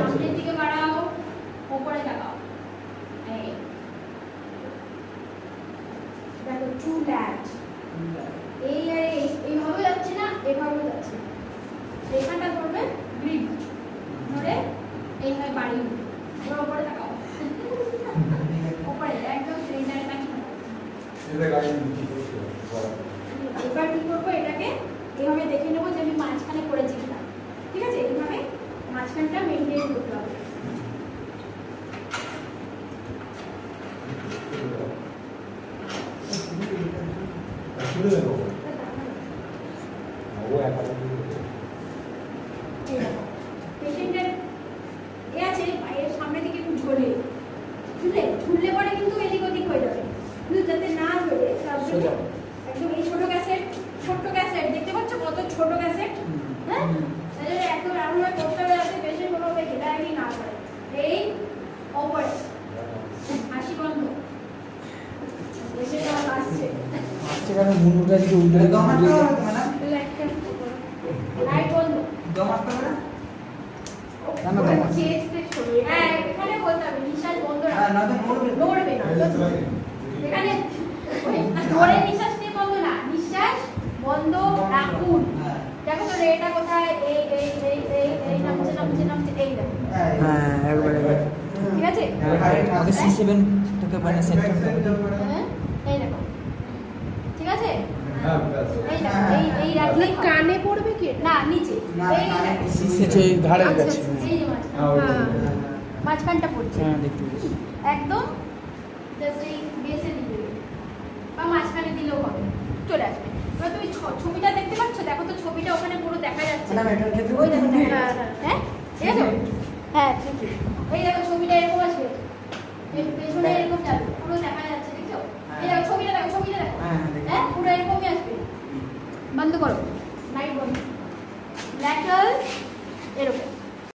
সামনের দিকে বাড়াও, উপরে তাকাও। এই দেখো টু ল্যাট, এই আর এইভাবে যাচ্ছে না, এভাবে যাচ্ছে না। এখানটা ধরবে গ্রিপ ধরে এইভাবে বাড়িয়ে ওর উপরে তাকাও, উপরে একদম সিলিন্ডারে তাকিয়ে। এবার কি করবো, এটাকে এইভাবে দেখে নেবো যে আমি মাঝখানে পড়েছি কিনা। ঠিক আছে, এইভাবে মাঝখানটা মেনটেন করতে হবে। পেশেন্টের এ আছে এর সামনের দিকে একটু ঝোলে, ঝুললে পরে কিন্তু এদিক ওদিক হয়ে যাবে, কিন্তু যাতে না ঝোলে একদম। এই ছোট ক্যাসেট, ছোট্ট ক্যাসেট দেখতে পাচ্ছ কত ছোট ক্যাসেট, হ্যাঁ একদম এমনভাবে করতে হবে যাতে পেশেন্ট কোনোভাবে ঘেরাঘেরি না করে। এই ওপরে হাসি বন্ধ, পেশেন্ট আমার আসছে সেখানে মুন্ডুটা যদি উল্টে লাইট বন্ধ, এখানে বলতে হবে নিঃশ্বাস বন্ধ নড়বে না, এখানে ধরে নিঃশ্বাস নিয়ে বন্ধ না, নিঃশ্বাস বন্ধ রাখুন। দেখো তো এটা কোথায়, এই এই এই এই এই নামছে নামছে নামছে, এই দেখো। হ্যাঁ একবারে ঠিক আছে, আগে C7 থেকে মানে সেন্টার এই দেখো। ঠিক আছে, এই দেখো, এই রাখলে কানে পড়বে কি না নিচে, এই নিচে ঘাড়ের কাছে। এই যে মাঝখানটা পড়ছে, হ্যাঁ দেখতে পাচ্ছি একদম জাস্ট এই বেসে দিতে বা মাঝখানে দিলেও হবে, চলে আসবে। এবার তুমি ছবিটা দেখতে পাচ্ছ, দেখো তো ছবিটা ওখানে পুরো দেখা যাচ্ছে। না এটার ক্ষেত্রে ওই দেখো, হ্যাঁ ঠিক আছে, হ্যাঁ ঠিক আছে। এই দেখো ছবিটা এরকম আসবে, পেছনে এরকম যাবে, পুরো দেখা যাচ্ছে, দেখছো? এই দেখো ছবিটা দেখো, ছবিটা দেখো, হ্যাঁ পুরো এরকমই আসবে। বন্ধ করো, লাইট বন্ধ, ল্যাটারাল এরকম।